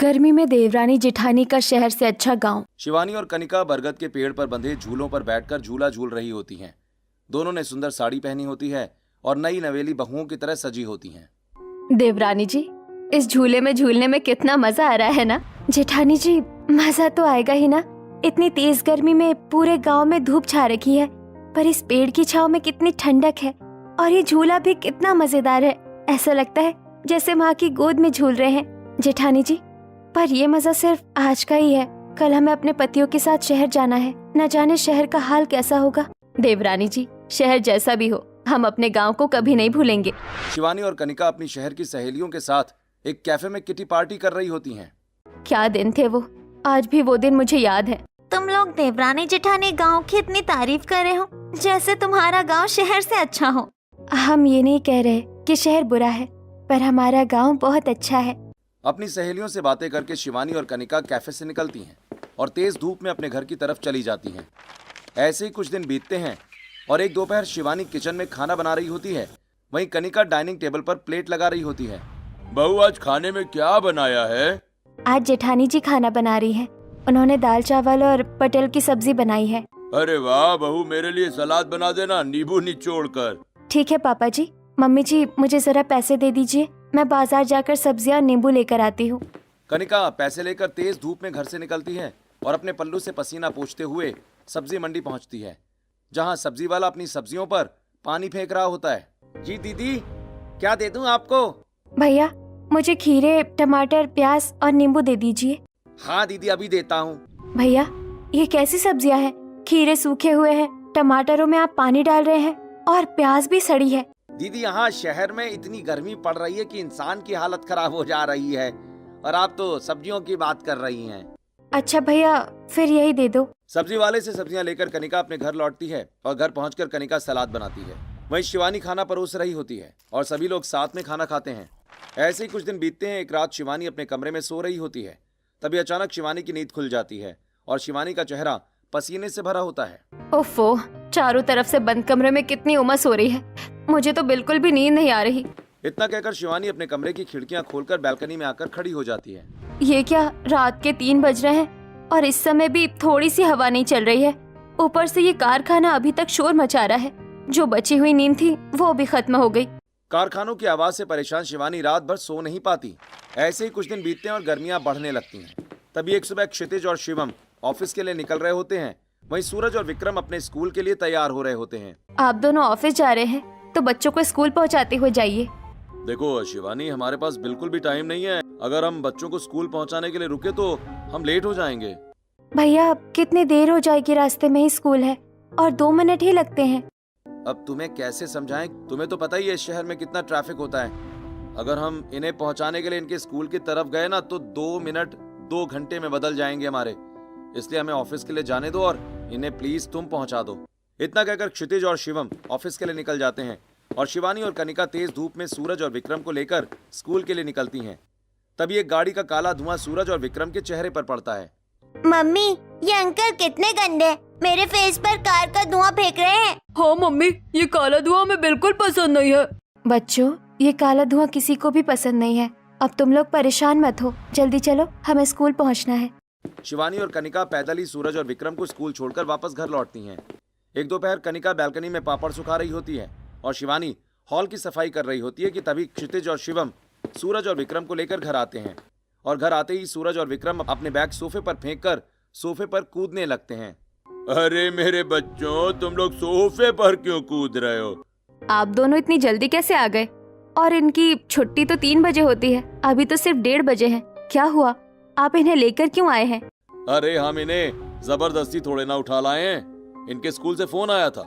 गर्मी में देवरानी जेठानी का शहर से अच्छा गांव। शिवानी और कनिका बरगद के पेड़ पर बंधे झूलों पर बैठकर झूला झूल रही होती हैं। दोनों ने सुंदर साड़ी पहनी होती है और नई नवेली बहुओं की तरह सजी होती हैं। देवरानी जी, इस झूले में झूलने में कितना मजा आ रहा है ना। जेठानी जी, मजा तो आएगा ही ना। इतनी तेज गर्मी में पूरे गांव में धूप छा रखी है, पर इस पेड़ की छांव में कितनी ठंडक है और ये झूला भी कितना मजेदार है। ऐसा लगता है जैसे माँ की गोद में झूल रहे हैं। जेठानी जी, पर ये मजा सिर्फ आज का ही है। कल हमें अपने पतियों के साथ शहर जाना है, न जाने शहर का हाल कैसा होगा। देवरानी जी, शहर जैसा भी हो, हम अपने गांव को कभी नहीं भूलेंगे। शिवानी और कनिका अपनी शहर की सहेलियों के साथ एक कैफे में किटी पार्टी कर रही होती हैं। क्या दिन थे वो, आज भी वो दिन मुझे याद है। तुम लोग देवरानी जेठानी गांव की इतनी तारीफ कर रहे हो जैसे तुम्हारा गांव शहर से अच्छा हो। हम ये नहीं कह रहे कि शहर बुरा है, पर हमारा गांव बहुत अच्छा है। अपनी सहेलियों से बातें करके शिवानी और कनिका कैफे से निकलती हैं और तेज धूप में अपने घर की तरफ चली जाती हैं। ऐसे ही कुछ दिन बीतते हैं और एक दोपहर शिवानी किचन में खाना बना रही होती है, वहीं कनिका डाइनिंग टेबल पर प्लेट लगा रही होती है। बहू, आज खाने में क्या बनाया है? आज जेठानी जी खाना बना रही हैं। उन्होंने दाल चावल और पटल की सब्जी बनाई है। अरे वाह बहू, मेरे लिए सलाद बना देना, नींबू निचोड़ कर। ठीक है पापा जी। मम्मी जी, मुझे जरा पैसे दे दीजिए, मैं बाजार जाकर सब्जियां और नींबू लेकर आती हूँ। कनिका पैसे लेकर तेज धूप में घर से निकलती है और अपने पल्लू से पसीना पोंछते हुए सब्जी मंडी पहुँचती है, जहाँ सब्जी वाला अपनी सब्जियों पर पानी फेंक रहा होता है। जी दीदी, क्या दे दूं आपको? भैया, मुझे खीरे, टमाटर, प्याज और नींबू दे दीजिए। हाँ दीदी, अभी देता हूँ। भैया, ये कैसी सब्जियां हैं? खीरे सूखे हुए हैं, टमाटरों में आप पानी डाल रहे हैं और प्याज भी सड़ी है। दीदी, यहाँ शहर में इतनी गर्मी पड़ रही है कि इंसान की हालत खराब हो जा रही है और आप तो सब्जियों की बात कर रही हैं। अच्छा भैया, फिर यही दे दो। सब्जी वाले से सब्जियां लेकर कनिका अपने घर लौटती है और घर पहुंचकर कनिका सलाद बनाती है। वहीं शिवानी खाना परोस रही होती है और सभी लोग साथ में खाना खाते हैं। ऐसे ही कुछ दिन बीतते हैं। एक रात शिवानी अपने कमरे में सो रही होती है, तभी अचानक शिवानी की नींद खुल जाती है और शिवानी का चेहरा पसीने से भरा होता है। ओफो, चारों तरफ से बंद कमरे में कितनी उमस हो रही है, मुझे तो बिल्कुल भी नींद नहीं आ रही। इतना कहकर शिवानी अपने कमरे की खिड़कियां खोलकर बालकनी में आकर खड़ी हो जाती है। ये क्या, रात के 3 बज रहे हैं और इस समय भी थोड़ी सी हवा नहीं चल रही है। ऊपर से ये कारखाना अभी तक शोर मचा रहा है। जो बची हुई नींद थी वो भी खत्म हो गई। कारखानों की आवाज से परेशान शिवानी रात भर सो नहीं पाती। ऐसे ही कुछ दिन बीतते हैं और गर्मियां बढ़ने लगती हैं। तभी एक सुबह क्षितिज और शिवम ऑफिस के लिए निकल रहे होते हैं, वहीं सूरज और विक्रम अपने स्कूल के लिए तैयार हो रहे होते हैं। आप दोनों ऑफिस जा रहे हैं तो बच्चों को स्कूल पहुंचाते हुए जाइए। देखो शिवानी, हमारे पास बिल्कुल भी टाइम नहीं है। अगर हम बच्चों को स्कूल पहुंचाने के लिए रुके तो हम लेट हो जाएंगे। भैया, कितनी देर हो जाएगी, रास्ते में ही स्कूल है और 2 मिनट ही लगते हैं। अब तुम्हें कैसे समझाएं? तुम्हें तो पता ही है शहर में कितना ट्रैफिक होता है। अगर हम इन्हें पहुंचाने के लिए इनके स्कूल की तरफ गए ना तो 2 मिनट 2 घंटे में बदल जाएंगे हमारे। इसलिए हमें ऑफिस के लिए जाने दो और इन्हें प्लीज तुम पहुंचा दो। इतना कहकर क्षितिज और शिवम ऑफिस के लिए निकल जाते हैं और शिवानी और कनिका तेज धूप में सूरज और विक्रम को लेकर स्कूल के लिए निकलती हैं। तभी एक गाड़ी का काला धुआं सूरज और विक्रम के चेहरे पर पड़ता है। मम्मी, ये अंकल कितने गंदे, मेरे फेस पर कार का धुआं फेंक रहे हैं। हाँ मम्मी, ये काला धुआं हमें बिल्कुल पसंद नहीं है। बच्चों, ये काला धुआं किसी को भी पसंद नहीं है। अब तुम लोग परेशान मत हो, जल्दी चलो, हमें स्कूल पहुंचना है। शिवानी और कनिका पैदल ही सूरज और विक्रम को स्कूल छोड़कर वापस घर लौटती हैं। एक दोपहर कनिका बालकनी में पापड़ सुखा रही होती है और शिवानी हॉल की सफाई कर रही होती है कि तभी क्षितिज और शिवम सूरज और विक्रम को लेकर घर आते हैं और घर आते ही सूरज और विक्रम अपने बैग सोफे पर फेंककर सोफे पर कूदने लगते हैं। अरे मेरे बच्चों, तुम लोग सोफे पर क्यों कूद रहे हो? आप दोनों इतनी जल्दी कैसे आ गए? और इनकी छुट्टी तो 3 बजे होती है, अभी तो सिर्फ 1:30 बजे है। क्या हुआ, आप इन्हें लेकर क्यों आए हैं? अरे हम इन्हें जबरदस्ती थोड़े ना उठा लाए हैं। इनके स्कूल से फोन आया था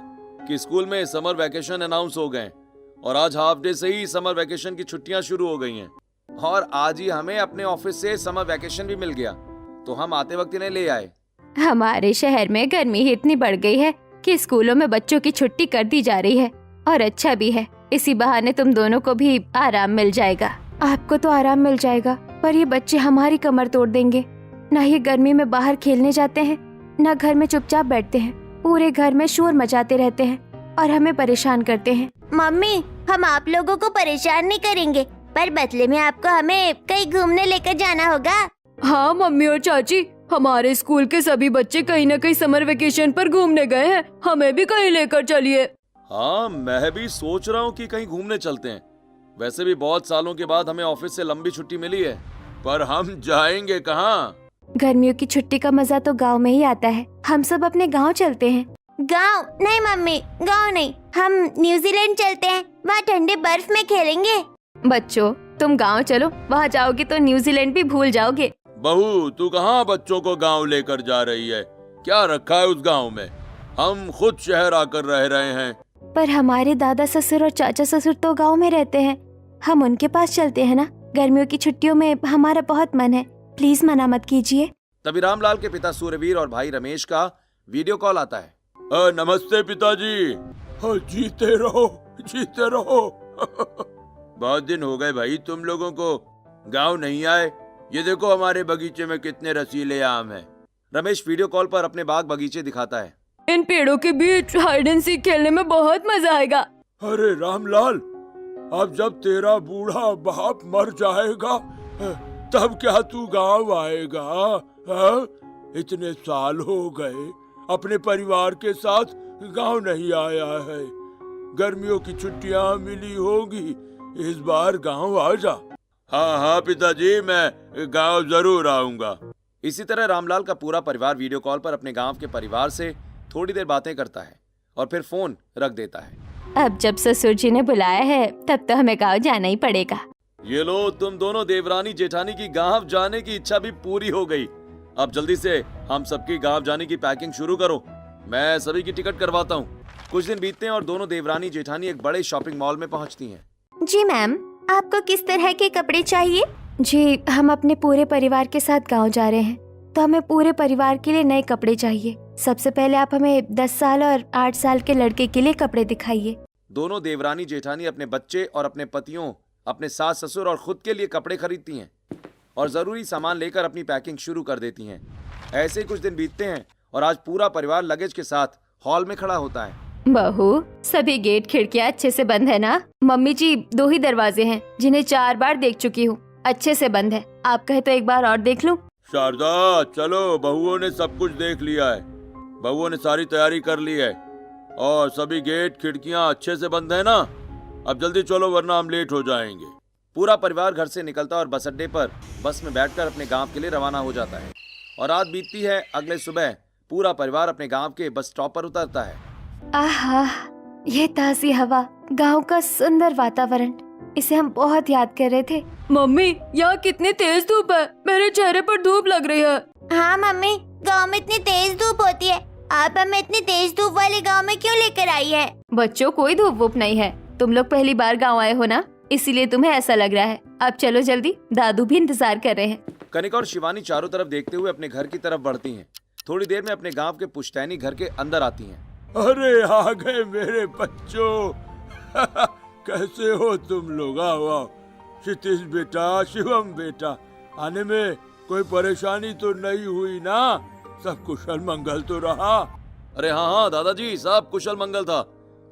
कि स्कूल में समर वैकेशन अनाउंस हो गए और आज हाफ डे से ही समर वैकेशन की छुट्टियां शुरू हो गई हैं और आज ही हमें अपने ऑफिस से समर वैकेशन भी मिल गया, तो हम आते वक्त इन्हें ले आए। हमारे शहर में गर्मी ही इतनी बढ़ गई है कि स्कूलों में बच्चों की छुट्टी कर दी जा रही है और अच्छा भी है। इसी बहाने तुम दोनों को भी आराम मिल जाएगा। आपको तो आराम मिल जाएगा, पर ये बच्चे हमारी कमर तोड़ देंगे। न ये गर्मी में बाहर खेलने जाते हैं, न घर में चुपचाप बैठते हैं। पूरे घर में शोर मचाते रहते हैं और हमें परेशान करते हैं। मम्मी, हम आप लोगों को परेशान नहीं करेंगे, पर बदले में आपको हमें कहीं घूमने लेकर जाना होगा। हाँ मम्मी और चाची, हमारे स्कूल के सभी बच्चे कहीं न कहीं समर वेकेशन पर घूमने गए हैं, हमें भी कहीं लेकर चलिए। हाँ, मैं भी सोच रहा हूँ कि कहीं घूमने चलते हैं। वैसे भी बहुत सालों के बाद हमें ऑफिस से लंबी छुट्टी मिली है, पर हम जाएंगे कहाँ? गर्मियों की छुट्टी का मजा तो गांव में ही आता है। हम सब अपने गांव चलते हैं। गांव नहीं मम्मी, गांव नहीं, हम न्यूजीलैंड चलते हैं, वहाँ ठंडे बर्फ में खेलेंगे। बच्चों, तुम गांव चलो, वहाँ जाओगे तो न्यूजीलैंड भी भूल जाओगे। बहू, तू कहाँ बच्चों को गांव लेकर जा रही है? क्या रखा है उस गांव में? हम खुद शहर आकर रह रहे हैं। पर हमारे दादा ससुर और चाचा ससुर तो गांव में रहते हैं, हम उनके पास चलते हैं ना। गर्मियों की छुट्टियों में हमारा बहुत मन है, प्लीज मना मत कीजिए। तभी रामलाल के पिता सूर्यवीर और भाई रमेश का वीडियो कॉल आता है। नमस्ते पिताजी। जीते रहो, जीते रहो। बहुत दिन हो गए भाई तुम लोगों को गांव नहीं आए। ये देखो हमारे बगीचे में कितने रसीले आम हैं। रमेश वीडियो कॉल पर अपने बाग बगीचे दिखाता है। इन पेड़ों के बीच हाइड एंड सीक खेलने में बहुत मजा आएगा। अरे रामलाल, अब जब तेरा बूढ़ा बाप मर जाएगा तब क्या तू गांव आएगा? हाँ? इतने साल हो गए अपने परिवार के साथ गांव नहीं आया है। गर्मियों की छुट्टियां मिली होगी, इस बार गांव आ जा। हाँ हाँ पिताजी, मैं गांव जरूर आऊंगा। इसी तरह रामलाल का पूरा परिवार वीडियो कॉल पर अपने गांव के परिवार से थोड़ी देर बातें करता है और फिर फोन रख देता है। अब जब ससुर जी ने बुलाया है तब तो हमें गांव जाना ही पड़ेगा। ये लो, तुम दोनों देवरानी जेठानी की गांव जाने की इच्छा भी पूरी हो गई। अब जल्दी से हम सबकी गांव जाने की पैकिंग शुरू करो, मैं सभी की टिकट करवाता हूँ। कुछ दिन बीतते हैं और दोनों देवरानी जेठानी एक बड़े शॉपिंग मॉल में पहुँचती हैं। जी मैम, आपको किस तरह के कपड़े चाहिए? जी, हम अपने पूरे परिवार के साथ गांव जा रहे हैं, तो हमें पूरे परिवार के लिए नए कपड़े चाहिए। सबसे पहले आप हमें 10 साल और 8 साल के लड़के के लिए कपड़े दिखाइए। दोनों देवरानी जेठानी अपने बच्चे और अपने पतियों, अपने सास ससुर और खुद के लिए कपड़े खरीदती हैं और जरूरी सामान लेकर अपनी पैकिंग शुरू कर देती हैं। ऐसे ही कुछ दिन बीतते हैं और आज पूरा परिवार लगेज के साथ हॉल में खड़ा होता है। बहू, सभी गेट खिड़कियाँ अच्छे से बंद है ना? मम्मी जी, 2 ही दरवाजे हैं जिन्हें 4 बार देख चुकी हूँ, अच्छे से बंद है। आप कहे तो एक बार और देख लूं? शारदा, चलो, बहुओं ने सब कुछ देख लिया है। बहुओं ने सारी तैयारी कर ली है और सभी गेट खिड़कियां अच्छे से बंद है ना? अब जल्दी चलो वरना हम लेट हो जाएंगे। पूरा परिवार घर से निकलता और बस अड्डे पर बस में बैठकर अपने गांव के लिए रवाना हो जाता है। और रात बीतती है। अगले सुबह पूरा परिवार अपने गांव के बस स्टॉप पर उतरता है। आहा, ये ताज़ी हवा, गांव का सुंदर वातावरण, इसे हम बहुत याद कर रहे थे। मम्मी, यहाँ कितनी तेज धूप है, मेरे चेहरे पर धूप लग रही है। हाँ मम्मी, गांव में इतनी तेज धूप होती है, आप हमें इतनी तेज धूप वाले गांव में क्यों लेकर आई है? बच्चों, कोई धूप वूप नहीं है, तुम लोग पहली बार गांव आए हो ना, इसीलिए तुम्हें ऐसा लग रहा है। अब चलो जल्दी, दादू भी इंतजार कर रहे हैं। कनिका और शिवानी चारों तरफ देखते हुए अपने घर की तरफ बढ़ती हैं। थोड़ी देर में अपने गांव के पुश्तैनी घर के अंदर आती हैं। अरे आ गए मेरे बच्चों। कैसे हो तुम लोग? आओ, क्षितिज बेटा, शिवम बेटा, आने में कोई परेशानी तो नहीं हुई ना? सब कुशल मंगल तो रहा? अरे हाँ हाँ दादाजी, सब कुशल मंगल था,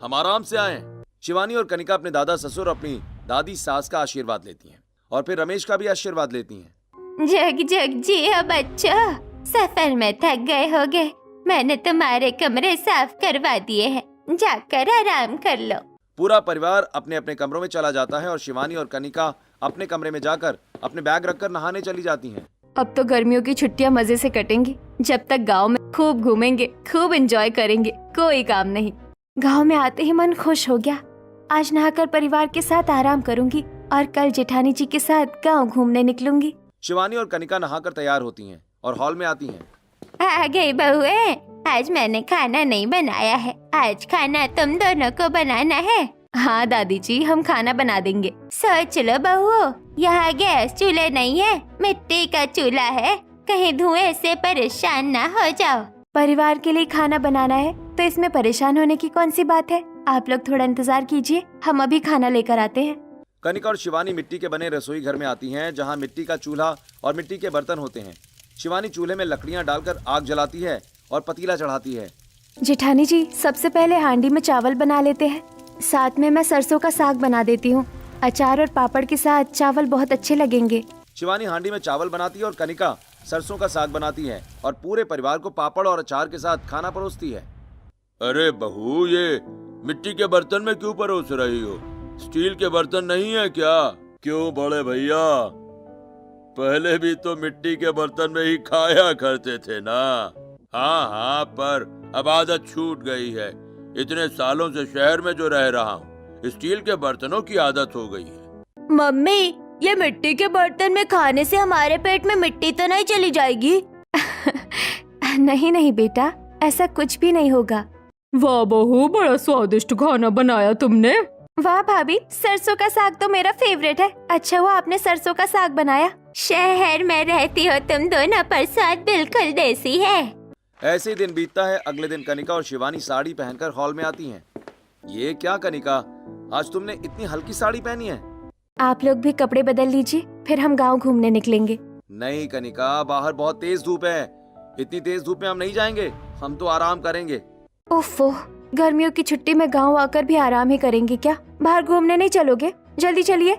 हम आराम से आए। शिवानी और कनिका अपने दादा ससुर और अपनी दादी सास का आशीर्वाद लेती हैं और फिर रमेश का भी आशीर्वाद लेती हैं। जग जग जियो बच्चों, सफर में थक गए होगे, मैंने तुम्हारे कमरे साफ करवा दिए हैं, जाकर आराम कर लो। पूरा परिवार अपने अपने कमरों में चला जाता है और शिवानी और कनिका अपने कमरे में जाकर अपने बैग रखकर नहाने चली जाती हैं। अब तो गर्मियों की छुट्टियां मजे से कटेंगी, जब तक गांव में खूब घूमेंगे, खूब एंजॉय करेंगे, कोई काम नहीं। गांव में आते ही मन खुश हो गया। आज नहाकर परिवार के साथ आराम करूंगी और कल जेठानी जी के साथ गांव घूमने निकलूंगी। शिवानी और कनिका नहाकर तैयार होती हैं और हॉल में आती हैं। आ गई बहुए, आज मैंने खाना नहीं बनाया है, आज खाना तुम दोनों को बनाना है। हाँ दादी जी, हम खाना बना देंगे। सोच लो बहुओं, यहाँ गैस चूल्हा नहीं है, मिट्टी का चूल्हा है, कहीं धुएं से परेशान ना हो जाओ। परिवार के लिए खाना बनाना है तो इसमें परेशान होने की कौन सी बात है? आप लोग थोड़ा इंतजार कीजिए, हम अभी खाना लेकर आते हैं। कनिका और शिवानी मिट्टी के बने रसोई घर में आती हैं, जहाँ मिट्टी का चूल्हा और मिट्टी के बर्तन होते हैं। शिवानी चूल्हे में लकड़ियाँ डालकर आग जलाती है और पतीला चढ़ाती है। जेठानी जी, सबसे पहले हांडी में चावल बना लेते हैं, साथ में मैं सरसों का साग बना देती हूँ। अचार और पापड़ के साथ चावल बहुत अच्छे लगेंगे। शिवानी हांडी में चावल बनाती है और कनिका सरसों का साग बनाती है और पूरे परिवार को पापड़ और अचार के साथ खाना परोसती है। अरे बहू, ये मिट्टी के बर्तन में क्यों परोस रही हो? स्टील के बर्तन नहीं है क्या? क्यों बड़े भैया, पहले भी तो मिट्टी के बर्तन में ही खाया करते थे ना। हाँ हाँ, पर अब आदत छूट गई है। इतने सालों से शहर में जो रह रहा हूँ, स्टील के बर्तनों की आदत हो गई है। मम्मी, ये मिट्टी के बर्तन में खाने से हमारे पेट में मिट्टी तो नहीं चली जाएगी? नहीं नहीं बेटा, ऐसा कुछ भी नहीं होगा। वाह बहू, बड़ा स्वादिष्ट खाना बनाया तुमने। वाह भाभी, सरसों का साग तो मेरा फेवरेट है। अच्छा हुआ आपने सरसों का साग बनाया। शहर में रहती हो तुम दोनों, पर स्वाद बिल्कुल देसी है। ऐसे ही दिन बीतता है। अगले दिन कनिका और शिवानी साड़ी पहनकर हॉल में आती हैं। ये क्या कनिका, आज तुमने इतनी हल्की साड़ी पहनी है? आप लोग भी कपड़े बदल लीजिए, फिर हम गांव घूमने निकलेंगे। नहीं कनिका, बाहर बहुत तेज धूप है। इतनी तेज धूप में हम नहीं जाएंगे, हम तो आराम करेंगे। ओफो, गर्मियों की छुट्टी में गांव आकर भी आराम ही करेंगे क्या? बाहर घूमने नहीं चलोगे? जल्दी चलिए।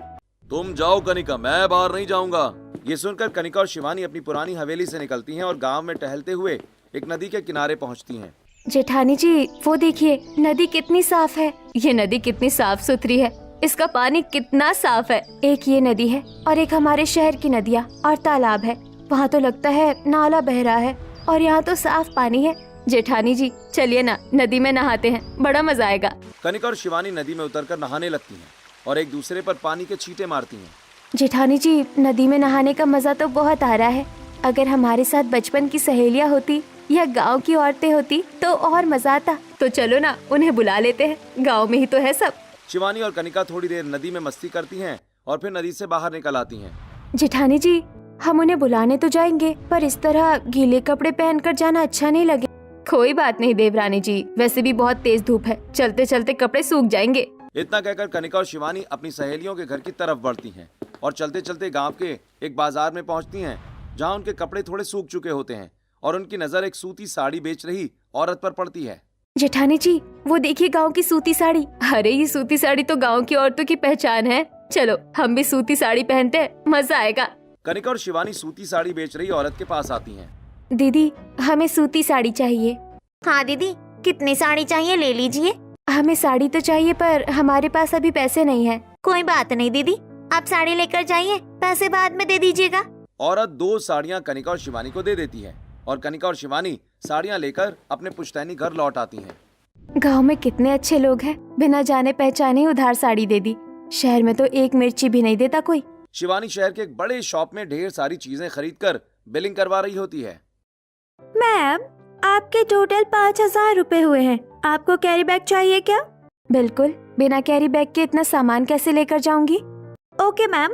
तुम जाओ कनिका, मैं बाहर नहीं जाऊंगा। ये सुनकर कनिका और शिवानी अपनी पुरानी हवेली से निकलती हैं और गांव में टहलते हुए एक नदी के किनारे पहुंचती हैं। जेठानी जी, वो देखिए नदी कितनी साफ है। ये नदी कितनी साफ सुथरी है, इसका पानी कितना साफ है। एक ये नदी है और एक हमारे शहर की नदियाँ और तालाब है। वहाँ तो लगता है नाला बह रहा है और यहाँ तो साफ पानी है। जेठानी जी, चलिए ना, नदी में नहाते हैं, बड़ा मजा आएगा। कनिका और शिवानी नदी में उतरकर नहाने लगती हैं और एक दूसरे पर पानी के छींटे मारती हैं। जेठानी जी, नदी में नहाने का मजा तो बहुत आ रहा है। अगर हमारे साथ बचपन की सहेलियाँ होती या गांव की औरतें होती तो और मजा आता। तो चलो ना, उन्हें बुला लेते हैं, गांव में ही तो है सब। शिवानी और कनिका थोड़ी देर नदी में मस्ती करती हैं और फिर नदी से बाहर निकल आती हैं। जेठानी जी, हम उन्हें बुलाने तो जाएंगे, पर इस तरह गीले कपड़े पहनकर जाना अच्छा नहीं लगे। कोई बात नहीं देवरानी जी, वैसे भी बहुत तेज धूप है, चलते चलते कपड़े सूख जाएंगे। इतना कहकर कनिका और शिवानी अपनी सहेलियों के घर की तरफ बढ़ती हैं और चलते चलते गांव के एक बाजार में पहुंचती हैं, जहां उनके कपड़े थोड़े सूख चुके होते हैं और उनकी नजर एक सूती साड़ी बेच रही औरत पर पड़ती है। जेठानी जी, वो देखिए गांव की सूती साड़ी। अरे ये सूती साड़ी तो गांव की औरतों की पहचान है। चलो हम भी सूती साड़ी पहनते हैं, मजा आएगा। कनिका और शिवानी सूती साड़ी बेच रही औरत के पास आती हैं। दीदी, हमें सूती साड़ी चाहिए। हाँ दीदी, कितनी साड़ी चाहिए ले लीजिए। हमें साड़ी तो चाहिए, पर हमारे पास अभी पैसे नहीं है। कोई बात नहीं दीदी, आप साड़ी लेकर जाइए, पैसे बाद में दे दीजिएगा। औरत 2 साड़ियां कनिका और शिवानी को दे देती है और कनिका और शिवानी साड़ियां लेकर अपने पुश्तैनी घर लौट आती हैं। गांव में कितने अच्छे लोग हैं, बिना जाने पहचाने ही उधार साड़ी दे दी। शहर में तो एक मिर्ची भी नहीं देता कोई। शिवानी शहर के एक बड़े शॉप में ढेर सारी चीजें खरीदकर बिलिंग करवा रही होती है। मैम, आपके टोटल 5,000 रुपए हुए हैं। आपको कैरी बैग चाहिए क्या? बिल्कुल, बिना कैरी बैग के इतना सामान कैसे लेकर जाऊंगी? ओके मैम,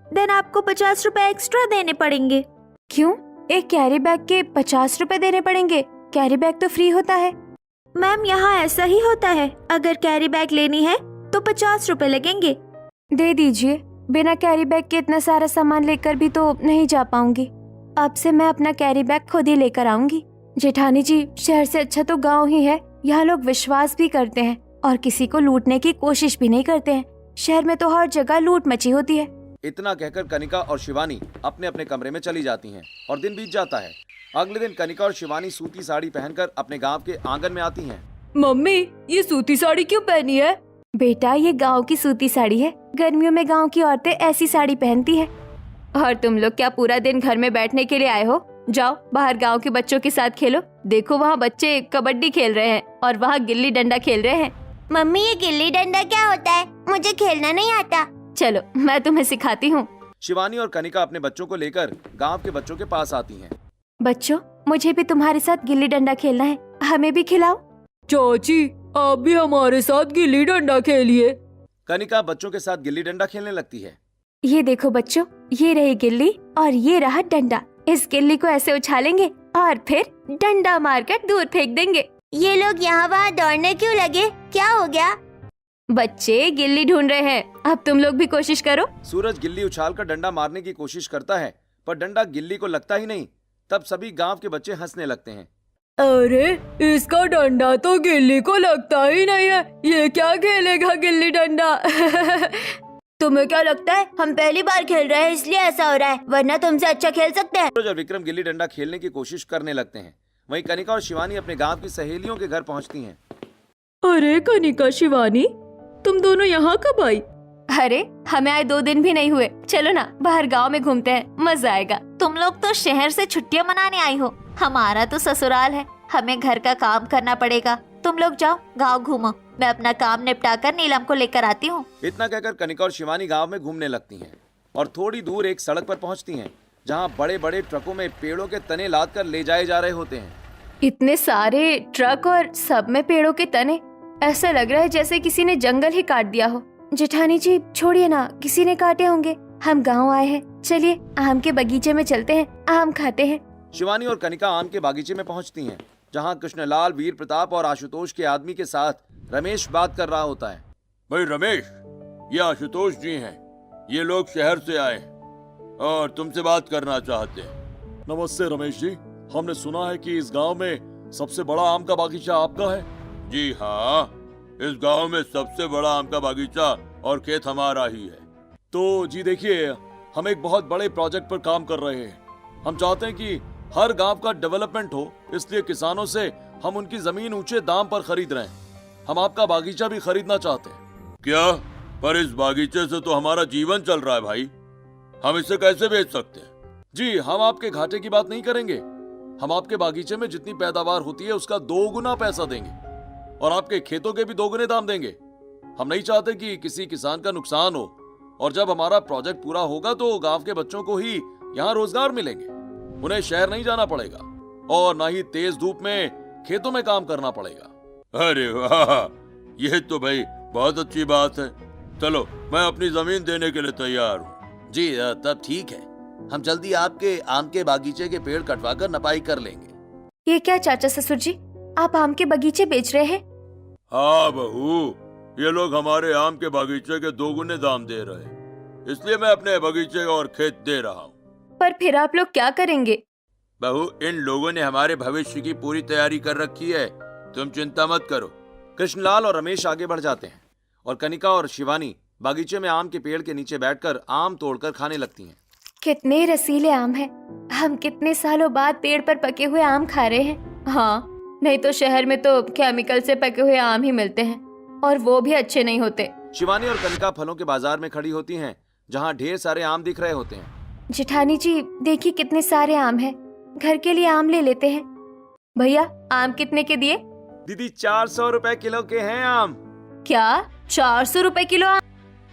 देन आपको 50 रुपए एक्स्ट्रा देने पड़ेंगे। क्यों? एक कैरी बैग के 50 रुपए देने पड़ेंगे? कैरी बैग तो फ्री होता है। मैम, यहाँ ऐसा ही होता है, अगर कैरी बैग लेनी है तो 50 रुपए लगेंगे। दे दीजिए, बिना कैरी बैग के इतना सारा सामान लेकर भी तो नहीं जा पाऊंगी। अब से मैं अपना कैरी बैग खुद ही लेकर आऊंगी। जेठानी जी, शहर से अच्छा तो गांव ही है। यहाँ लोग विश्वास भी करते हैं और किसी को लूटने की कोशिश भी नहीं करते हैं। शहर में तो हर जगह लूट मची होती है। इतना कहकर कनिका और शिवानी अपने अपने कमरे में चली जाती हैं और दिन बीत जाता है। अगले दिन कनिका और शिवानी सूती साड़ी पहनकर अपने गांव के आंगन में आती हैं। मम्मी, ये सूती साड़ी क्यों पहनी है? बेटा, ये गांव की सूती साड़ी है। गर्मियों में गांव की औरतें ऐसी साड़ी पहनती है। और तुम लोग क्या पूरा दिन घर में बैठने के लिए आए हो? जाओ बाहर गांव के बच्चों के साथ खेलो। देखो वहाँ बच्चे कबड्डी खेल रहे हैं और वहाँ गिल्ली डंडा खेल रहे हैं। मम्मी, ये गिल्ली डंडा क्या होता है? मुझे खेलना नहीं आता। चलो मैं तुम्हें सिखाती हूँ। शिवानी और कनिका अपने बच्चों को लेकर गांव के बच्चों के पास आती हैं। बच्चों, मुझे भी तुम्हारे साथ गिल्ली डंडा खेलना है, हमें भी खिलाओ। चाची, आप भी हमारे साथ गिल्ली डंडा खेलिए। कनिका बच्चों के साथ गिल्ली डंडा खेलने लगती है। ये देखो बच्चों, ये रही गिल्ली और ये रहा डंडा। इस गिल्ली को ऐसे उछालेंगे और फिर डंडा मारकर दूर फेंक देंगे। ये लोग यहाँ वहाँ दौड़ने क्यों लगे? क्या हो गया? बच्चे गिल्ली ढूंढ रहे हैं, अब तुम लोग भी कोशिश करो। सूरज गिल्ली उछालकर डंडा मारने की कोशिश करता है, पर डंडा गिल्ली को लगता ही नहीं। तब सभी गांव के बच्चे हंसने लगते हैं। अरे, इसका डंडा तो गिल्ली को लगता ही नहीं है, ये क्या खेलेगा गिल्ली डंडा? तुम्हें क्या लगता है हम पहली बार खेल रहे हैं इसलिए ऐसा हो रहा है, वरना तुमसे अच्छा खेल सकते हैं। सूरज और विक्रम गिल्ली डंडा खेलने की कोशिश करने लगते हैं। वहीं कनिका और शिवानी अपने गांव की सहेलियों के घर पहुंचती हैं। अरे कनिका, शिवानी, तुम दोनों यहाँ कब आई? अरे हमें आए 2 दिन भी नहीं हुए, चलो ना बाहर गांव में घूमते हैं, मजा आएगा। तुम लोग तो शहर से छुट्टियां मनाने आई हो, हमारा तो ससुराल है, हमें घर का काम करना पड़ेगा। तुम लोग जाओ गांव घूमो, मैं अपना काम निपटा कर नीलम को लेकर आती हूँ। इतना कहकर कनिका और शिवानी गांव में घूमने लगती हैं और थोड़ी दूर एक सड़क पर पहुंचती हैं जहां बड़े बड़े ट्रकों में पेड़ों के तने लाद कर ले जाए जा रहे होते हैं। इतने सारे ट्रक और सब में पेड़ों के तने, ऐसा लग रहा है जैसे किसी ने जंगल ही काट दिया हो। जेठानी जी छोड़िए ना, किसी ने काटे होंगे। हम गांव आए हैं, चलिए आम के बगीचे में चलते हैं, आम खाते हैं। शिवानी और कनिका आम के बागीचे में पहुंचती हैं जहां कृष्णलाल, वीर प्रताप और आशुतोष के आदमी के साथ रमेश बात कर रहा होता है। भाई रमेश, ये आशुतोष जी हैं। ये लोग शहर से आए हैं और तुमसे बात करना चाहते हैं। नमस्ते रमेश जी, हमने सुना है कि इस गांव में सबसे बड़ा आम का बागीचा आपका है। जी हाँ, इस गांव में सबसे बड़ा आम का बागीचा और खेत हमारा ही है। तो जी देखिए, हम एक बहुत बड़े प्रोजेक्ट पर काम कर रहे हैं। हम चाहते हैं कि हर गांव का डेवलपमेंट हो, इसलिए किसानों से हम उनकी जमीन ऊंचे दाम पर खरीद रहे हैं। हम आपका बागीचा भी खरीदना चाहते हैं। क्या? पर इस बागीचे से तो हमारा जीवन चल रहा है भाई, हम इसे कैसे बेच सकते हैं? जी, हम आपके घाटे की बात नहीं करेंगे। हम आपके बागीचे में जितनी पैदावार होती है उसका 2 गुना पैसा देंगे और आपके खेतों के भी 2 गुने दाम देंगे। हम नहीं चाहते कि किसी किसान का नुकसान हो, और जब हमारा प्रोजेक्ट पूरा होगा तो गांव के बच्चों को ही यहाँ रोजगार मिलेंगे। उन्हें शहर नहीं जाना पड़ेगा और ना ही तेज धूप में खेतों में काम करना पड़ेगा। अरे वाह, यह तो भाई बहुत अच्छी बात है। चलो, मैं अपनी जमीन देने के लिए तैयार हूँ। जी तब ठीक है, हम जल्दी आपके आम के बागीचे के पेड़ कटवाकर नपाई कर लेंगे। ये क्या चाचा ससुर जी, आप आम के बगीचे बेच रहे हैं? हाँ बहू, ये लोग हमारे आम के बागीचे के 2 गुने दाम दे रहे हैं, इसलिए मैं अपने बगीचे और खेत दे रहा हूँ। पर फिर आप लोग क्या करेंगे? बहू, इन लोगों ने हमारे भविष्य की पूरी तैयारी कर रखी है, तुम चिंता मत करो। कृष्णलाल और रमेश आगे बढ़ जाते हैं और कनिका और शिवानी बागीचे में आम के पेड़ के नीचे बैठकर आम तोड़कर खाने लगती हैं। कितने रसीले आम हैं। हम कितने सालों बाद पेड़ पर पके हुए आम खा रहे हैं। हाँ, नहीं तो शहर में तो केमिकल से पके हुए आम ही मिलते हैं और वो भी अच्छे नहीं होते। शिवानी और कनिका फलों के बाजार में खड़ी होती हैं जहां ढेर सारे आम दिख रहे होते हैं। जेठानी जी देखिए कितने सारे आम हैं, घर के लिए आम ले लेते हैं। भैया आम कितने के दिए? दीदी 400 रुपए किलो के हैं आम। क्या 400 रुपए किलो आम?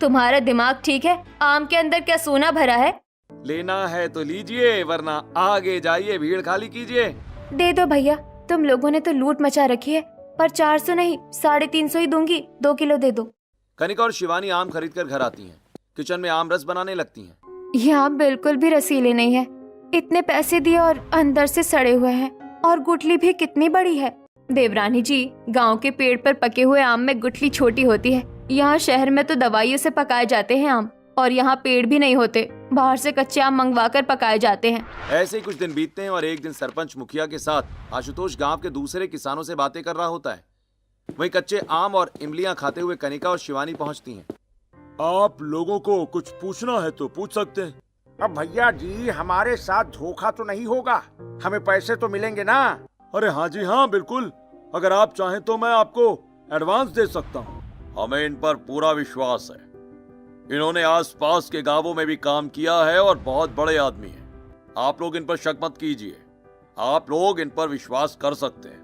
तुम्हारा दिमाग ठीक है? आम के अंदर क्या सोना भरा है? लेना है तो लीजिए, वरना आगे जाइए, भीड़ खाली कीजिए। दे दो भैया, तुम लोगों ने तो लूट मचा रखी है, पर 400 नहीं 350 ही दूंगी, 2 किलो दे दो। कनिका और शिवानी आम खरीद कर घर आती हैं, किचन में आम रस बनाने लगती हैं। ये आम बिल्कुल भी रसीले नहीं है, इतने पैसे दिए और अंदर से सड़े हुए हैं, और गुठली भी कितनी बड़ी है। देवरानी जी, गांव के पेड़ पर पके हुए आम में गुठली छोटी होती है, यहाँ शहर में तो दवाइयों से पकाए जाते हैं आम, और यहाँ पेड़ भी नहीं होते, बाहर से कच्चे आम मंगवा कर पकाए जाते हैं। ऐसे ही कुछ दिन बीतते हैं और एक दिन सरपंच मुखिया के साथ आशुतोष गांव के दूसरे किसानों से बातें कर रहा होता है। वहीं कच्चे आम और इमलियां खाते हुए कनिका और शिवानी पहुंचती हैं। आप लोगों को कुछ पूछना है तो पूछ सकते हैं। अब भैया जी, हमारे साथ धोखा तो नहीं होगा, हमें पैसे तो मिलेंगे ना? अरे हाँ जी हाँ, बिल्कुल। अगर आप चाहें तो मैं आपको एडवांस दे सकता हूँ। हमें इन पर पूरा विश्वास है, इन्होंने आसपास के गांवों में भी काम किया है और बहुत बड़े आदमी हैं। आप लोग इन पर शक मत कीजिए, आप लोग इन पर विश्वास कर सकते हैं।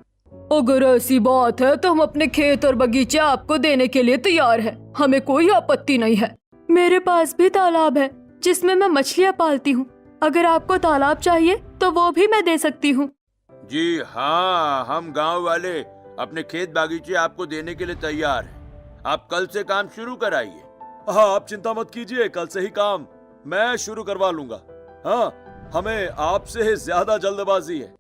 अगर ऐसी बात है तो हम अपने खेत और बगीचे आपको देने के लिए तैयार हैं। हमें कोई आपत्ति नहीं है। मेरे पास भी तालाब है जिसमें मैं मछलियाँ पालती हूँ। अगर आपको तालाब चाहिए तो वो भी मैं दे सकती हूँ। जी हाँ, हम गांव वाले अपने खेत बागीचे आपको देने के लिए तैयार हैं। आप कल से काम शुरू कराइए। हाँ, आप चिंता मत कीजिए, कल से ही काम मैं शुरू करवा लूंगा। हाँ, हमें आपसे ज्यादा जल्दबाजी है।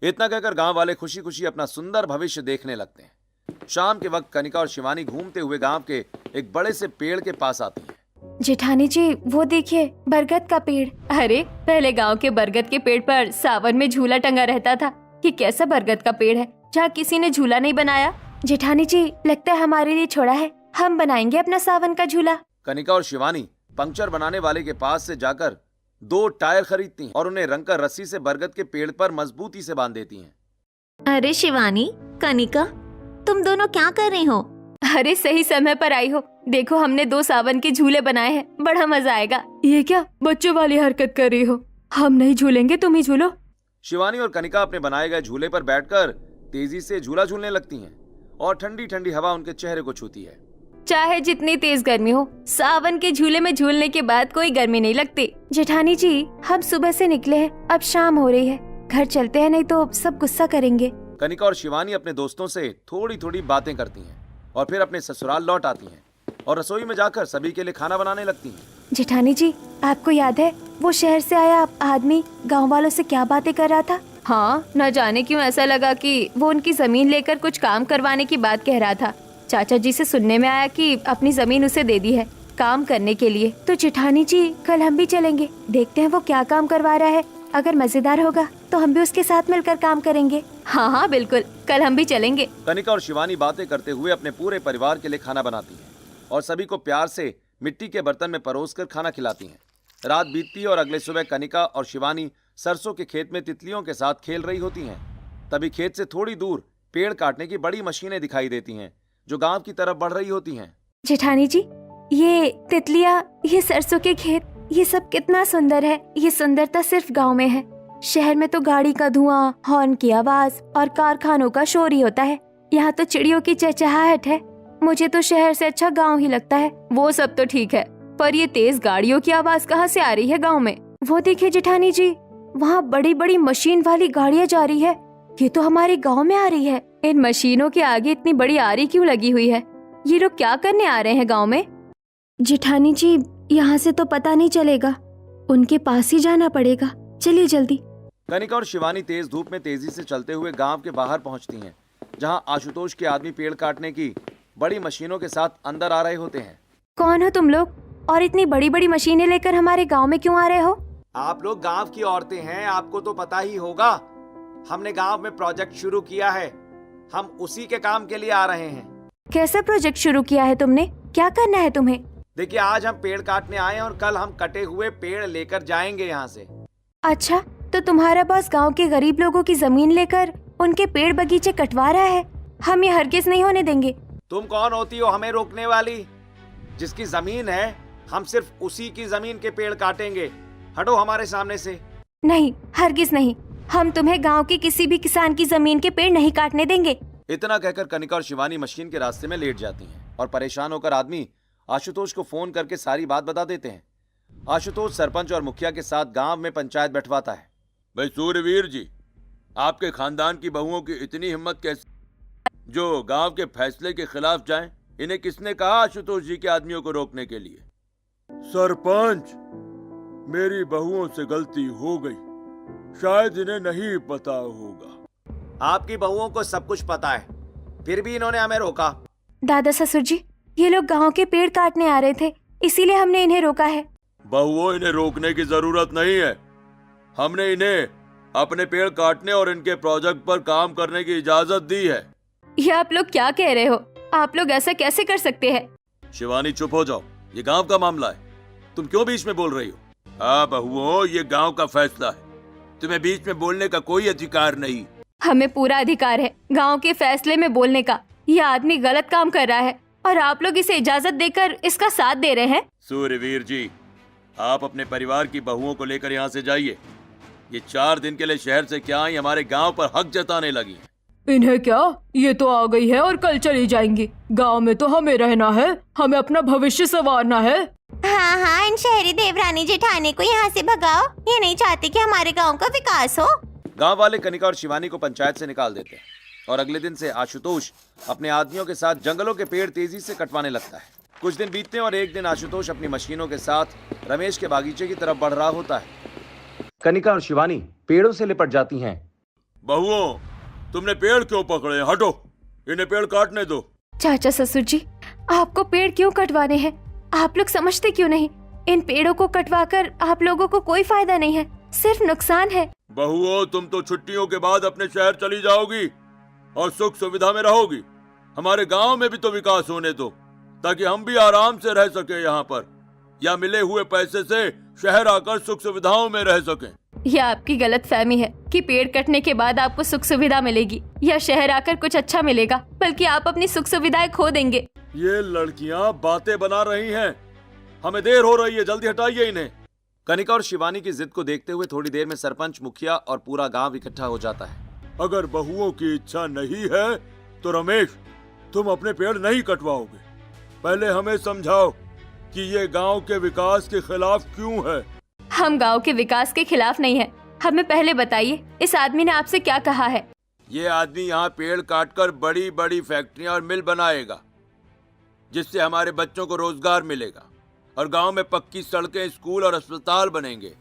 इतना कहकर गांव वाले खुशी खुशी अपना सुंदर भविष्य देखने लगते हैं। शाम के वक्त कनिका और शिवानी घूमते हुए गांव के एक बड़े से पेड़ के पास आती हैं। जेठानी जी वो देखिए, बरगद का पेड़। अरे पहले गांव के बरगद के पेड़ पर सावन में झूला टंगा रहता था। ये कैसा बरगद का पेड़ है जहाँ किसी ने झूला नहीं बनाया? जेठानी जी लगता है हमारे लिए छोड़ा है, हम बनाएंगे अपना सावन का झूला। कनिका और शिवानी पंक्चर बनाने वाले के पास से जाकर 2 टायर खरीदती हैं और उन्हें रंगकर रस्सी से बरगद के पेड़ पर मजबूती से बांध देती हैं। अरे शिवानी, कनिका, तुम दोनों क्या कर रही हो? अरे सही समय पर आई हो। देखो हमने 2 सावन के झूले बनाए हैं, बड़ा मजा आएगा। ये क्या बच्चों वाली हरकत कर रही हो? हम नहीं झूलेंगे, तुम ही झूलो। शिवानी और कनिका अपने बनाए गए झूले पर बैठकर तेजी से झूला झूलने लगती हैं और ठंडी ठंडी हवा उनके चेहरे को छूती है। चाहे जितनी तेज गर्मी हो, सावन के झूले में झूलने के बाद कोई गर्मी नहीं लगती। जेठानी जी, हम सुबह से निकले हैं, अब शाम हो रही है, घर चलते हैं, नहीं तो सब गुस्सा करेंगे। कनिका और शिवानी अपने दोस्तों से थोड़ी थोड़ी बातें करती हैं और फिर अपने ससुराल लौट आती हैं और रसोई में जाकर सभी के लिए खाना बनाने लगती हैं। जेठानी जी, आपको याद है वो शहर से आया आदमी गांव वालों से क्या बातें कर रहा था? हाँ, न जाने क्यों ऐसा लगा कि वो उनकी जमीन लेकर कुछ काम करवाने की बात कह रहा था। चाचा जी से सुनने में आया कि अपनी जमीन उसे दे दी है काम करने के लिए। तो जेठानी जी, कल हम भी चलेंगे, देखते हैं वो क्या काम करवा रहा है। अगर मजेदार होगा तो हम भी उसके साथ मिलकर काम करेंगे। हाँ हाँ बिल्कुल, कल हम भी चलेंगे। कनिका और शिवानी बातें करते हुए अपने पूरे परिवार के लिए खाना बनाती हैं और सभी को प्यार से मिट्टी के बर्तन में परोसकर खाना खिलाती हैं। रात बीतती और अगले सुबह कनिका और शिवानी सरसों के खेत में तितलियों के साथ खेल रही होती हैं। तभी खेत से थोड़ी दूर पेड़ काटने की बड़ी मशीनें दिखाई देती हैं जो गांव की तरफ बढ़ रही होती हैं। जेठानी जी, ये तितलियाँ, ये सरसों के खेत, ये सब कितना सुंदर है। ये सुंदरता सिर्फ गांव में है। शहर में तो गाड़ी का धुआं, हॉर्न की आवाज और कारखानों का शोर ही होता है। यहाँ तो चिड़ियों की चहचहाहट है। मुझे तो शहर से अच्छा गांव ही लगता है। वो सब तो ठीक है, पर ये तेज गाड़ियों की आवाज कहाँ से आ रही है गांव में? वो देखिए जेठानी जी, वहाँ बड़ी बड़ी मशीन वाली गाड़ियाँ जा रही है। ये तो हमारे गांव में आ रही है। इन मशीनों के आगे इतनी बड़ी आरी क्यों लगी हुई है? ये लोग क्या करने आ रहे हैं गांव में? जेठानी जी, यहाँ से तो पता नहीं चलेगा, उनके पास ही जाना पड़ेगा। चलिए जल्दी। कनिका और शिवानी तेज धूप में तेजी से चलते हुए गांव के बाहर पहुंचती हैं, जहां आशुतोष के आदमी पेड़ काटने की बड़ी मशीनों के साथ अंदर आ रहे होते हैं। कौन हो तुम लोग और इतनी बड़ी बड़ी मशीनें लेकर हमारे गांव में क्यों आ रहे हो? आप लोग गांव की औरतें हैं, आपको तो पता ही होगा। हमने गांव में प्रोजेक्ट शुरू किया है, हम उसी के काम के लिए आ रहे हैं। कैसा प्रोजेक्ट शुरू किया है तुमने? क्या करना है तुम्हें? देखिए, आज हम पेड़ काटने आए हैं और कल हम कटे हुए पेड़ लेकर जाएंगे यहाँ से। अच्छा, तो तुम्हारा बॉस गांव के गरीब लोगों की जमीन लेकर उनके पेड़ बगीचे कटवा रहा है। हम ये हरगिज नहीं होने देंगे। तुम कौन होती हो हमें रोकने वाली? जिसकी जमीन है, हम सिर्फ उसी की जमीन के पेड़ काटेंगे। हटो हमारे सामने से। नहीं, हरगिज नहीं। हम तुम्हें गांव के किसी भी किसान की जमीन के पेड़ नहीं काटने देंगे। इतना कहकर कनिका और शिवानी मशीन के रास्ते में लेट जाती हैं और परेशान होकर आदमी आशुतोष को फोन करके सारी बात बता देते हैं। आशुतोष सरपंच और मुखिया के साथ गांव में पंचायत बैठवाता है। भाई सूर्यवीर जी, आपके खानदान की बहुओं की इतनी हिम्मत कैसे जो गांव के फैसले के खिलाफ जाएं? इन्हें किसने कहा आशुतोष जी के आदमियों को रोकने के लिए? सरपंच, मेरी बहुओं से गलती हो गई, शायद इन्हें नहीं पता होगा। आपकी बहुओं को सब कुछ पता है, फिर भी इन्होंने हमें रोका। दादा ससुर जी, ये लोग गांव के पेड़ काटने आ रहे थे, इसीलिए हमने इन्हें रोका है। बहुओं, इन्हें रोकने की जरूरत नहीं है। हमने इन्हें अपने पेड़ काटने और इनके प्रोजेक्ट पर काम करने की इजाजत दी है। ये आप लोग क्या कह रहे हो? आप लोग ऐसा कैसे कर सकते हैं? शिवानी चुप हो जाओ, ये गांव का मामला है, तुम क्यों बीच में बोल रही हो? हाँ बहुओं, ये गांव का फैसला है, तुम्हें बीच में बोलने का कोई अधिकार नहीं। हमें पूरा अधिकार है गांव के फैसले में बोलने का। ये आदमी गलत काम कर रहा है और आप लोग इसे इजाजत देकर इसका साथ दे रहे हैं। सूर्यवीर जी, आप अपने परिवार की बहुओं को लेकर यहाँ से जाइए। ये 4 दिन के लिए शहर से क्या आई, हमारे गांव पर हक जताने लगी। इन्हें क्या, ये तो आ गई है और कल चली जाएंगी। गांव में तो हमें रहना है, हमें अपना भविष्य संवारना है। हाँ हाँ, इन शहरी देवरानी जेठानी को यहाँ से भगाओ। ये नहीं चाहते कि हमारे गांव का विकास हो। गांव वाले कनिका और शिवानी को पंचायत से निकाल देते हैं और अगले दिन से आशुतोष अपने आदमियों के साथ जंगलों के पेड़ तेजी से कटवाने लगता है। कुछ दिन बीतते हैं और एक दिन आशुतोष अपनी मशीनों के साथ रमेश के बागीचे की तरफ बढ़ रहा होता है। कनिका और शिवानी पेड़ों से लिपट जाती हैं। बहुओं, तुमने पेड़ क्यों पकड़े? हटो, इन्हें पेड़ काटने दो। चाचा ससुर जी, आपको पेड़ क्यों कटवाने हैं? आप लोग समझते क्यों नहीं? इन पेड़ों को कटवाकर आप लोगों को कोई फायदा नहीं है, सिर्फ नुकसान है। बहुओं, तुम तो छुट्टियों के बाद अपने शहर चली जाओगी और सुख सुविधा में रहोगी। हमारे गांव में भी तो विकास होने दो। ताकि हम भी आराम से रह सके यहाँ पर, या मिले हुए पैसे से शहर आकर सुख सुविधाओं में रह सकें। यह आपकी गलत फहमी है कि पेड़ कटने के बाद आपको सुख सुविधा मिलेगी या शहर आकर कुछ अच्छा मिलेगा, बल्कि आप अपनी सुख सुविधाएं खो देंगे। ये लड़कियाँ बातें बना रही हैं। हमें देर हो रही है, जल्दी हटाइए इन्हें। कनिका और शिवानी की जिद को देखते हुए थोड़ी देर में सरपंच, मुखिया और पूरा गांव इकट्ठा हो जाता है। अगर बहुओं की इच्छा नहीं है तो रमेश, तुम अपने पेड़ नहीं कटवाओगे। पहले हमें समझाओ कि ये गांव के विकास के खिलाफ क्यों है। हम गांव के विकास के खिलाफ नहीं है। हमें पहले बताइए, इस आदमी ने आपसे क्या कहा है? ये आदमी यहाँ पेड़ काटकर बड़ी बड़ी फैक्ट्रियां और मिल बनाएगा, जिससे हमारे बच्चों को रोजगार मिलेगा और गांव में पक्की सड़कें, स्कूल और अस्पताल बनेंगे।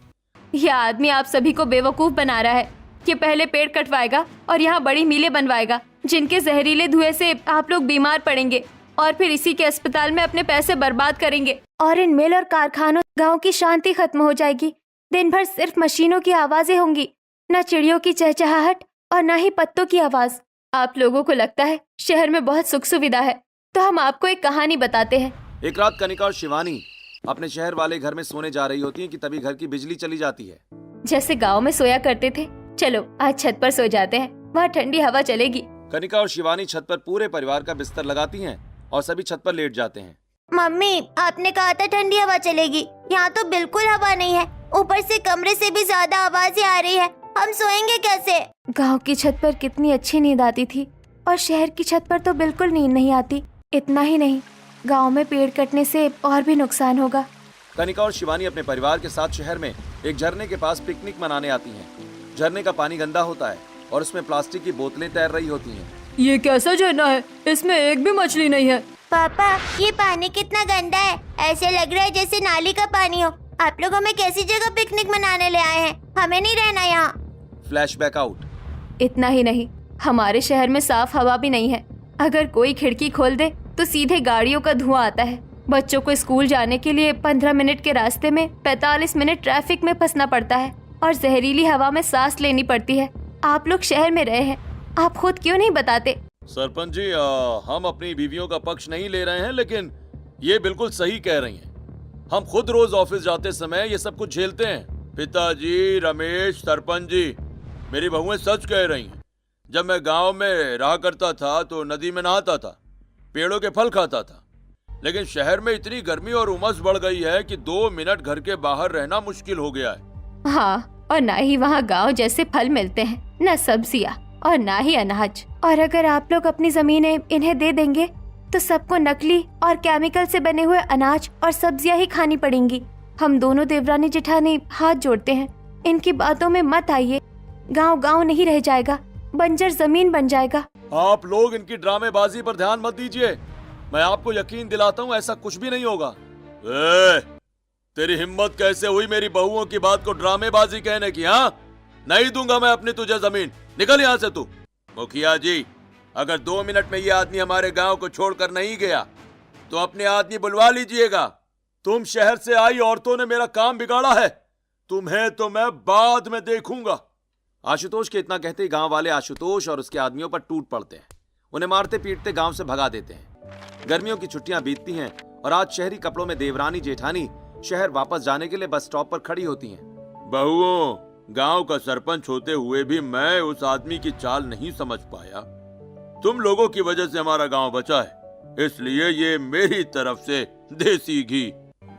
यह आदमी आप सभी को बेवकूफ बना रहा है कि पहले पेड़ कटवाएगा और यहाँ बड़ी मिलें बनवाएगा, जिनके जहरीले धुएं से आप लोग बीमार पड़ेंगे और फिर इसी के अस्पताल में अपने पैसे बर्बाद करेंगे। और इन मिल और कारखानों गांव की शांति खत्म हो जाएगी। दिन भर सिर्फ मशीनों की आवाजें होंगी, न चिड़ियों की चहचहाहट और न ही पत्तों की आवाज। आप लोगों को लगता है शहर में बहुत सुख सुविधा है, तो हम आपको एक कहानी बताते हैं। एक रात कनिका और शिवानी अपने शहर वाले घर में सोने जा रही होती हैं कि तभी घर की बिजली चली जाती है। जैसे गांव में सोया करते थे, चलो आज छत पर सो जाते हैं, वहाँ ठंडी हवा चलेगी। कनिका और शिवानी छत पर पूरे परिवार का बिस्तर लगाती हैं और सभी छत पर लेट जाते हैं। मम्मी, आपने कहा था ठंडी हवा चलेगी, यहाँ तो बिल्कुल हवा नहीं है। ऊपर से कमरे से भी ज्यादा आवाजें आ रही है। हम सोएंगे कैसे? गांव की छत पर कितनी अच्छी नींद आती थी और शहर की छत पर तो बिल्कुल नींद नहीं आती। इतना ही नहीं, गांव में पेड़ कटने से और भी नुकसान होगा। कनिका और शिवानी अपने परिवार के साथ शहर में एक झरने के पास पिकनिक मनाने आती हैं। झरने का पानी गंदा होता है और उसमें प्लास्टिक की बोतलें तैर रही होती हैं। ये कैसा झरना है? इसमें एक भी मछली नहीं है। पापा, ये पानी कितना गंदा है, ऐसे लग रहा है जैसे नाली का पानी हो। आप लोग हमें कैसी जगह पिकनिक मनाने ले आए हैं? हमें नहीं रहना यहाँ। Flashback out. इतना ही नहीं, हमारे शहर में साफ हवा भी नहीं है। अगर कोई खिड़की खोल दे तो सीधे गाड़ियों का धुआं आता है। बच्चों को स्कूल जाने के लिए 15 मिनट के रास्ते में 45 मिनट ट्रैफिक में फंसना पड़ता है और जहरीली हवा में सांस लेनी पड़ती है। आप लोग शहर में रहे हैं, आप खुद क्यों नहीं बताते? सरपंच जी, हम अपनी बीवियों का पक्ष नहीं ले रहे हैं, लेकिन ये बिल्कुल सही कह रही हैं। हम खुद रोज ऑफिस जाते समय ये सब कुछ झेलते हैं। पिताजी, रमेश, सरपंच जी, मेरी बहुएं सच कह रही हैं। जब मैं गांव में रहा करता था तो नदी में नहाता था, पेड़ों के फल खाता था, लेकिन शहर में इतनी गर्मी और उमस बढ़ गई है कि 2 मिनट घर के बाहर रहना मुश्किल हो गया है। हाँ, और ना ही वहाँ गांव जैसे फल मिलते हैं, न सब्जियाँ और ना ही अनाज। और अगर आप लोग अपनी जमीनें इन्हें दे देंगे तो सबको नकली और केमिकल से बने हुए अनाज और सब्जियां ही खानी पड़ेंगी। हम दोनों देवरानी जेठानी हाथ जोड़ते हैं, इनकी बातों में मत आइए। गांव गांव नहीं रह जाएगा, बंजर जमीन बन जाएगा। आप लोग इनकी ड्रामेबाजी पर ध्यान मत दीजिए। मैं आपको यकीन दिलाता हूँ ऐसा कुछ भी नहीं होगा। तेरी हिम्मत कैसे हुई मेरी बहुओं की बात को ड्रामेबाजी कहने की? हाँ, नहीं दूंगा मैं अपनी तुझे जमीन। निकल यहाँ से तू। मुखिया जी, अगर 2 मिनट में ये आदमी हमारे गांव को छोड़कर नहीं गया तो अपने आदमी बुलवा लीजिएगा। तुम शहर से आई औरतों ने मेरा काम बिगाड़ा है, तुम्हें तो मैं बाद में देखूंगा। आशुतोष के इतना कहते ही गांव वाले आशुतोष और उसके आदमियों पर टूट पड़ते हैं। उन्हें मारते पीटते गांव से भगा देते हैं। गर्मियों की छुट्टियां बीतती हैं और आज शहरी कपड़ों में देवरानी जेठानी शहर वापस जाने के लिए बस स्टॉप पर खड़ी होती हैं। बहुओं, गांव का सरपंच होते हुए भी मैं उस आदमी की चाल नहीं समझ पाया। तुम लोगों की वजह से हमारा गांव बचा है, इसलिए ये मेरी तरफ से देसी घी।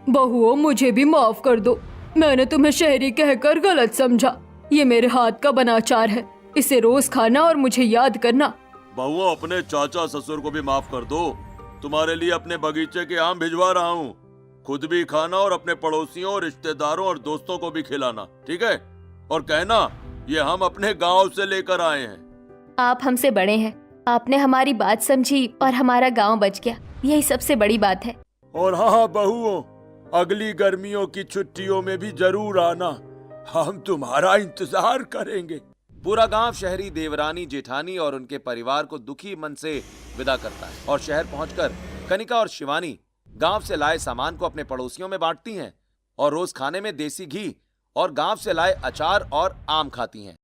बहुओं, मुझे भी माफ कर दो, मैंने तुम्हें शहरी कहकर गलत समझा। ये मेरे हाथ का बना अचार है, इसे रोज खाना और मुझे याद करना। बहुओं, अपने चाचा ससुर को भी माफ कर दो। तुम्हारे लिए अपने बगीचे के आम भिजवा रहा हूँ, खुद भी खाना और अपने पड़ोसियों, रिश्तेदारों और दोस्तों को भी खिलाना, ठीक है? और कहना ये हम अपने गांव से लेकर आए हैं। आप हमसे बड़े हैं, आपने हमारी बात समझी और हमारा गांव बच गया, यही सबसे बड़ी बात है। और हाँ बहुओं, अगली गर्मियों की छुट्टियों में भी जरूर आना, हम तुम्हारा इंतजार करेंगे। पूरा गांव शहरी देवरानी जेठानी और उनके परिवार को दुखी मन से विदा करता है और शहर पहुंचकर कनिका और शिवानी गांव से लाए सामान को अपने पड़ोसियों में बांटती हैं और रोज खाने में देसी घी और गांव से लाए अचार और आम खाती हैं।